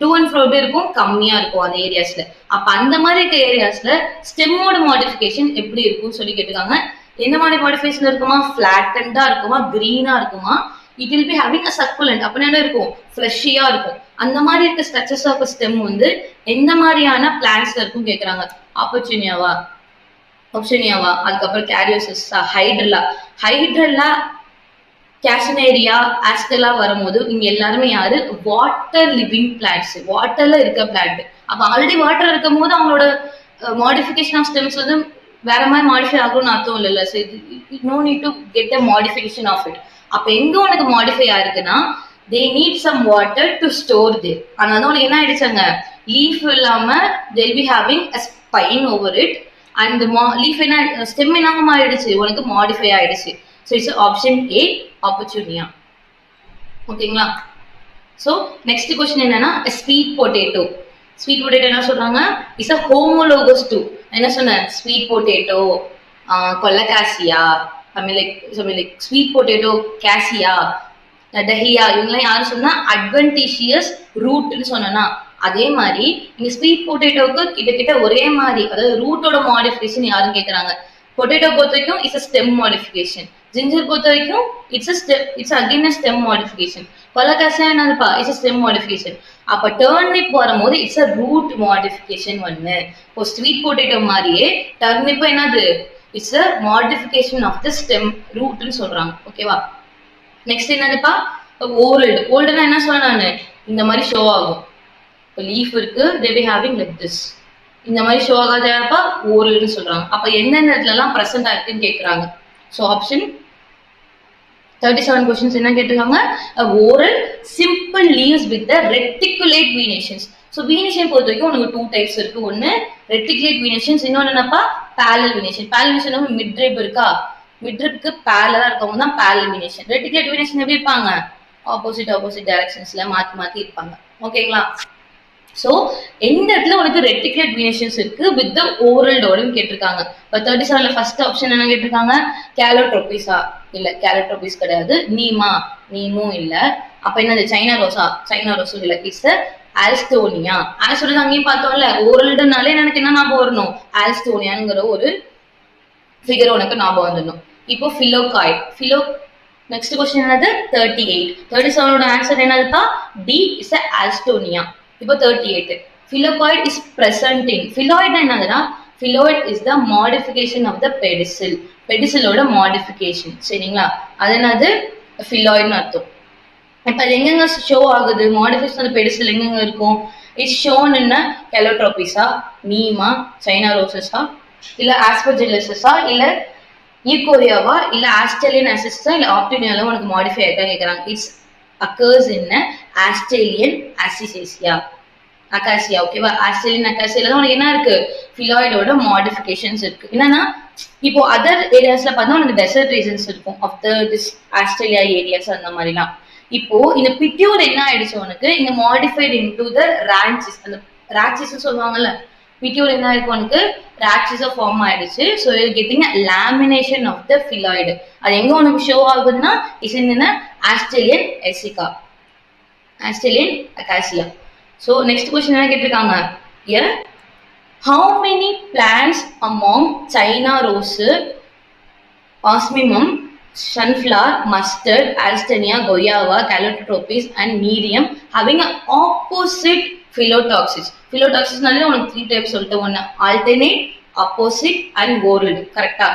டூ அண்ட் ஃப்ரோ இருக்கும், கம்மியா இருக்கும் அந்த ஏரியாஸ்ல. அப்ப அந்த மாதிரி இருக்க ஏரியாஸ்ல ஸ்டெம்மோட மாடிஃபிகேஷன் எப்படி இருக்கும்னு சொல்லி கேட்டிருக்காங்க. எந்த மாதிரி மாடிஃபிகேஷன் இருக்குமா, ஃபிளாட்டண்டா இருக்குமா, கிரீனா இருக்குமா, it will be having a succulent. அப்ப என்ன இருக்கும், ஃப்ளஷியா இருக்கும். அந்த மாதிரி இருக்க ஸ்ட்ரக்சர்ஸ் ஆஃப் ஸ்டெம் வந்து எந்த மாதிரியான பிளான்ட்ஸ்ல இருக்கும் கேக்குறாங்க. ஆப்பர்ச்சுனியாவா, ஆப்ஷனியாவா, அதுக்கப்புறம் கேரியோசிஸா, ஹைட்ரலா. ஹைட்ரலா, கேஷனேரியா, ஆஸ்டலா வரும்போது இங்க எல்லாருமே யாரு, வாட்டர் லிவிங் பிளான்ட்ஸ், வாட்டர்ல இருக்க பிளான்ட். அப்ப ஆல்ரெடி வாட்டர் இருக்கும் போது அவங்களோட மாடிஃபிகேஷன் ஆஃப் ஸ்டெம்ஸ் வந்து வேற மாதிரி மாடிஃபை ஆகும்னு அர்த்தம் இல்லைல்ல. So no need to get a modification of it. அப்ப எங்க உனக்கு மாடிஃபை ஆயிருக்குன்னா, they need some water to store there. அதனால உனக்கு என்ன ஆயிடுச்சாங்க, லீஃப் இல்லாம they'll be having a spine over it and the leaf என்ன ஸ்டெம் என்னமா ஆயிடுச்சு, உனக்கு மாடிஃபை ஆயிடுச்சு. so it's option A, opportunia. ஓகேங்களா? so next question என்னன்னா, a sweet potato. sweet potato என்ன சொல்றாங்க, is a homologous to, என்ன சொன்ன, sweet potato, கொல்லக்காசியா, something like sweet potato, cassia, டஹியா, இவங்கெல்லாம் யாரும் சொன்னா அட்வென்டிஷியஸ் ரூட்னு சொன்னா, அதே மாதிரி இங்க ஸ்வீட் பொட்டேட்டோக்கு கிட்டத்தட்ட ஒரே மாதிரி, அதாவது ரூட்டோட மாடிஃபிகேஷன் யாரும் கேட்கறாங்க. பொட்டேட்டோ பொறுத்த வரைக்கும் it's a stem modification. Ginger பொறுத்த வரைக்கும் it's again a stem modification. Colocasia என்னதுப்பா, இட்ஸ் அ ஸ்டெம் மாடிஃபிகேஷன். அப்ப டர்னிப் வரும்போது இட்ஸ் அ ரூட் மாடிஃபிகேஷன் ஒன்னு. இப்போ ஸ்வீட் பொட்டேட்டோ மாதிரியே டர்னிப் என்னது, it's a modification of the stem ரூட்னு சொல்றாங்க. ஓகேவா? நெக்ஸ்ட் என்னதுப்பா, ஓல்டு. ஓல்டுனா என்ன சொல்ல நானு, இந்த மாதிரி ஷோ ஆகும். இப்போ லீஃப் இருக்கு, they be having like this, இந்த மாதிரி ஷோ ஆகாதப்பா ஓரல்னு சொல்றாங்க. அப்ப எந்தெந்த இடத்துல எல்லாம் பிரசன்ட் ஆயிருக்குன்னு கேட்கறாங்க. ஸோ ஆப்ஷன் 37 கொஸ்டின்ஸ் என்ன கேட்டிருக்காங்க, whorl simple leaves with the reticulate venations. So venation பொறுத்த வரைக்கும் உனக்கு 2 டைப்ஸ் இருக்கு. ஒன்னு ரெட்டிகுலேட் வீனேஷன்ஸ், இன்னொன்னு என்னப்பா பேரலல் வீனேஷன். பேரலல் வீனேஷன் மிட்ரேப் இருக்கா, மிட்ரிப்க்கு பேரலா இருக்கவங்க தான் பேரலல் வீனேஷன். ரெட்டிகுலேட் வீனேஷன் எப்படி இருப்பாங்க, ஆப்போசிட் டைரக்ஷன்ஸ்ல மாத்தி இருப்பாங்க. ஓகேங்களா? சோ எந்த இடத்துல உனக்கு ரெட்டிகுலேட் வீனேஷன்ஸ் இருக்கு வித் த ஓரல் டோர்னு கேட்டிருக்காங்க. இப்போ 37ல ஃபர்ஸ்ட் ஆப்ஷன் என்ன கேட்டிருக்காங்க? கேலோட்ரோபிஸா? இல்ல, கேலோட்ரோபிஸ் கிடையாது. நீமும் இல்ல. அப்ப என்னது? சைனா ரோஸும் இல்ல. இட்ஸ் ஆல்ஸ்டோனியா. ஆல்ஸ்டோனியா அங்கேயும் பார்த்தோம்ல, ஓரல்டுனாலே எனக்கு என்ன ஞாபகம் வரணும்? ஆல்ஸ்டோனியாங்கிற ஒரு ஃபிகர் உனக்கு ஞாபகம் வந்துடணும். இப்போ ஃபிலோகாய்ட். நெக்ஸ்ட் கொஸ்டின் என்னது? 38. 37ஓட ஆன்சர் என்னதுப்பா? D is Alstonia. இப்போ 38. Filocoid is present in. Filoid என்னதுன்னா? Filoid is the modification of the pedicel. Pedicel-ஓட modification. சரிங்களா? அது என்னது? Filoid அர்த்தம். இப்ப அது எங்கெங்க ஷோ ஆகுது? மாடிஃபிகேஷன் ஆஃப் pedicel எங்கெங்க இருக்கும்? It's shown in கேலோட்ரோபிஸா, Neema, China ரோசஸா, இல்ல ஆஸ்பர்ஜில்லஸா, இல்ல ஈகோரியாவா, இல்ல ஆஸ்திரேலியன் அசிஸ்டா, இல்ல ஆப்டினியால உனக்கு மாடிஃபை ஆயிட்டா கேக்குறாங்க. It's occurs in Australian acacia. ஓகேவா? ஆஸ்திரேலியன் அகாசியால தான் உனக்கு என்ன இருக்கு? ஃபிலாய்டோட மாடிஃபிகேஷன்ஸ் இருக்கு. என்னன்னா இப்போ அதர் ஏரியாஸ்ல பார்த்தா உனக்கு டெசர்ட் ரீஜன்ஸ் இருக்கும் ஆஃப் திஸ் ஆஸ்திரேலியா ஏரியாஸ் அந்த மாதிரிலாம். இப்போ இந்த பிட்யூல் என்ன ஆயிடுச்சு உனக்கு? இங்க மாடிஃபைட் இன்டு த ரான்சிஸ். அந்த ரான்சிஸ் சொல்லுவாங்கல்ல, பிட்யூல் என்ன ஆயிருக்கு உனக்கு? ரான்சிஸா ஃபார்ம் ஆயிடுச்சு. So getting lamination of the phylloid. அது எங்க உனக்கு ஷோ ஆகுதுன்னா is in Australian acacia. So next question என்ன கேட்டிருக்காங்க? Here, how many plants among China rose, osmimum, sunflower, mustard, alstemia, goyava, calotropis and nerium having an opposite phyllotoxis? Phyllotoxis நாலே உனக்கு 3 types சொல்லிட்டு, ஒன்னு alternate, opposite and whorled. கரெக்டா?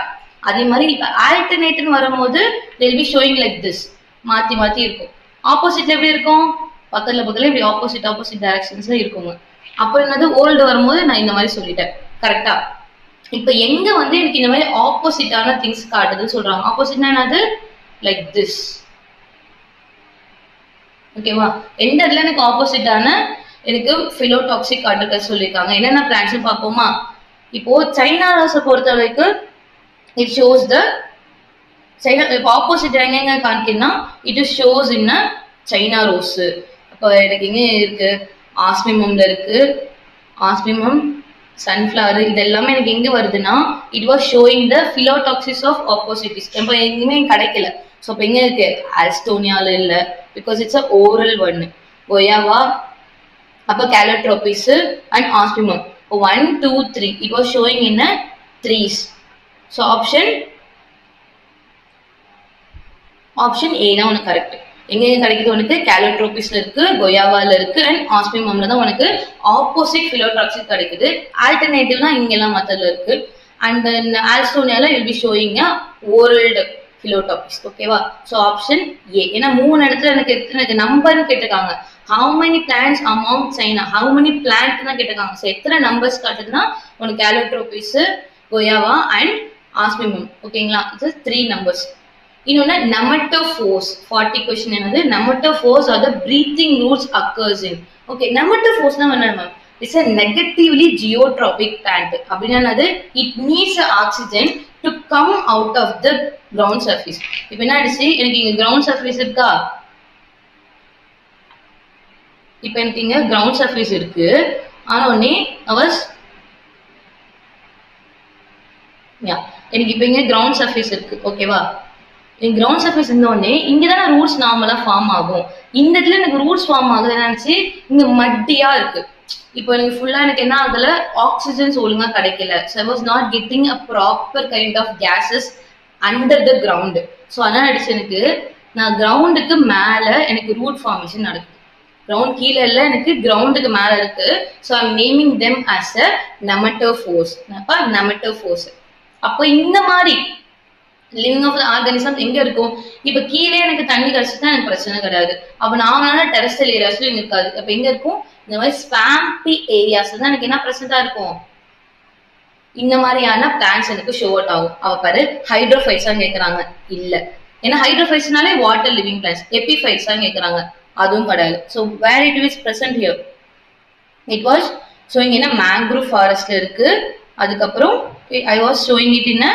அதே மாதிரி இப்ப alternate வரும்போது they will be showing like this. மாத்தி இருக்கும். ஆப்போசிட்ல எப்படி இருக்கும்? பக்கத்துல இப்படி ஆப்போசிட் டைரக்ஷன்ஸ்ல இருக்குங்க. அப்ப என்னது? ஓல்டு வரும்போது நான் இந்த மாதிரி சொல்லிட்டேன். கரெக்டா? இப்ப எங்க எனக்கு இந்த மாதிரி ஆப்போசிட்டான திங்ஸ் காட்டுதுன்னு சொல்றாங்க. ஆப்போசிட்னா என்னது? Like this. ஓகேவா? எந்த இடத்துல எனக்கு ஆப்போசிட்டான எனக்கு பிலோடாக்சிக் காட்டுக்க சொல்லியிருக்காங்க. என்னென்ன பிளான்ஸ் பார்ப்போமா? இப்போ சைனா ரோஸை பொறுத்த வரைக்கும் இட் ஷோஸ் த சைனா. இப்போ ஆப்போசிட் எங்க காணிக்கணும்னா it is shows in China rose. இப்போ எனக்கு எங்க இருக்கு? ஆஸ்மிமம்ல இருக்கு. ஆஸ்மிமம், சன்ஃபிளவர், இது எல்லாமே எனக்கு எங்க வருதுன்னா it was showing the phyllotaxis of opposites. இப்போ எங்கேயுமே கிடைக்கல. ஸோ இப்போ எங்க இருக்கு? ஆல்ஸ்டோனியால இல்ல, because it's a whorl one. Guava, அப்போ Calotropis and Ocimum. 1, 2, 3 it was showing in threes. So option A தான் உனக்கு கரெக்ட். எங்க கிடைக்குது உனக்கு? கேலோட்ரோபிஸ்ல இருக்கு, கொயாவால இருக்கு அண்ட் ஆஸ்மிமம்ல தான் உனக்கு ஆப்போசிட் பிலோடாக்சிக் கிடைக்குது. ஆல்டர்னேட்டிவ்னா இங்க எல்லாம் மத்ததுல இருக்கு. அண்ட் தென் ஆல்ஸ்டோனியால will be showing whorled phyllotaxis. ஓகேவா? So option A. ஏன்னா 3 இடத்துல எனக்கு நம்பர்னு கேட்டிருக்காங்க. How many plants among China, how many plant தான் கேட்டிருக்காங்க. ஸோ எத்தனை நம்பர்ஸ் காட்டுதுன்னா உனக்கு கேலோட்ரோபிஸ், கொயாவா அண்ட் ஆஸ்மிமம். ஓகேங்களா? இது 3 நம்பர்ஸ். இன்னொன்னு nematophores. 40 கொஸ்டின் என்னது? nematophores are the breathing roots occurs in. Okay, nematophores னா என்ன ma'am? It's a negatively geotrophic plant. அப்படின்னா என்னது? it needs oxygen to come out of the ground surface. இப்போ என்ன ஆயிடுச்சு? எனக்கு இங்க ground surface இருக்கா? இப்போ எனக்கு இங்க ground surface இருக்கு. ஆனா உடனே எனக்கு இப்போ இங்க ground surface இருக்கு. ஓகேவா? கிரவுண்ட் சர்ஃபேஸ் இருந்தோடனே இங்கதானே ரூட்ஸ் நார்மலா ஃபார்ம் ஆகும். இந்த இடத்துல எனக்கு ரூட்ஸ் ஃபார்ம் ஆகுது நினைச்சு இங்க மட்டியா இருக்கு. இப்போ எனக்கு ஃபுல்லா எனக்கு என்ன ஆகல? ஆக்சிஜன்ஸ் ஒழுங்கா கிடைக்கல. So I was not getting a proper kind of cases under the ground. So அதனால ஆயிடுச்சு எனக்கு நான் கிரவுண்டுக்கு மேல எனக்கு ரூட் ஃபார்மேஷன் நடக்குது. கிரவுண்ட் கீழே இல்ல, எனக்கு கிரவுண்டுக்கு மேல இருக்கு. So I am naming them as a nematophores. nematophores. அப்போ இந்த மாதிரி லிவிங் ஆஃப் ஆர்கானிசம் எங்க இருக்கும்? இப்ப கீழே எனக்கு தண்ணி கிடைச்சுதான் எனக்கு பிரச்சனை கிடையாது. அப்ப நார்மலான டெரஸ்ட்ரியல் ஏரியாஸ்ல இருக்காது. அப்ப எங்க இருக்கும்? இந்த மாதிரி ஸ்வாம்பி ஏரியாஸ் தான் எனக்கு என்ன பிரசன்டா இருக்கும்? இந்த மாதிரியான பிளான்ஸ் எனக்கு ஷோ அவுட் ஆகும். அவ பாரு, ஹைட்ரோஃபைட்ஸா கேட்கறாங்க. இல்ல, ஏன்னா ஹைட்ரோஃபைட்ஸ்னாலே வாட்டர் லிவிங் பிளான்ஸ். எபிஃபைட்ஸா கேட்கறாங்க. அதுவும் கிடையாது. So where it is present here? It was showing in mangrove ஃபாரஸ்ட்ல இருக்கு. அதுக்கப்புறம் I was showing it in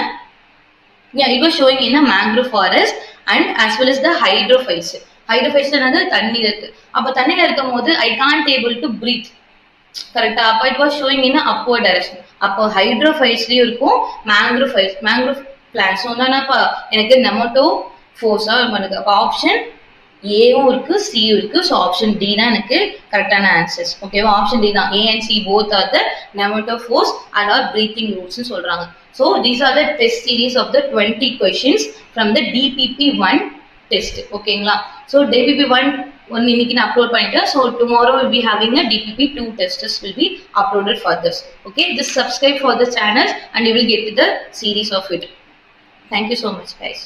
it was showing in a mangrove forest and as well as the hydrophytes. ஹைட்ரோஃபைல்ஸ்ல வந்து தண்ணியில இருக்கு. அப்ப தண்ணியில இருக்கும் போது I can't able to breath. கரெக்டா? அப்ப it was showing in upward direction. அப்போ ஹைட்ரோஃபைல்ஸ்லயும் இருக்கும் மேங்க்ரோவ் பிளான்ஸ். என்னப்பா எனக்கு நெமட்டோ ஃபோர்ஸா பண்ணுது. அப்போ ஆப்ஷன் ஏவும் இருக்கு சியும் இருக்கு. ஸோ ஆப்ஷன் டி தான் எனக்கு கரெக்டான ஆன்சர்ஸ். ஓகேவா? ஆப்ஷன் டி தான். A and C both are the pneumatophores and are breathing roots சொல்றாங்க. So these are the test series of the 20 questions from the DPP1 test. ஓகேங்களா? ஸோ DPP1 ஒன்னு இன்னைக்கு நான் அப்லோட் பண்ணிட்டேன். So tomorrow will be having a DPP2 tests will be uploaded for this. Okay, just subscribe for the channel and you will get to the series of it. Thank you so much, guys.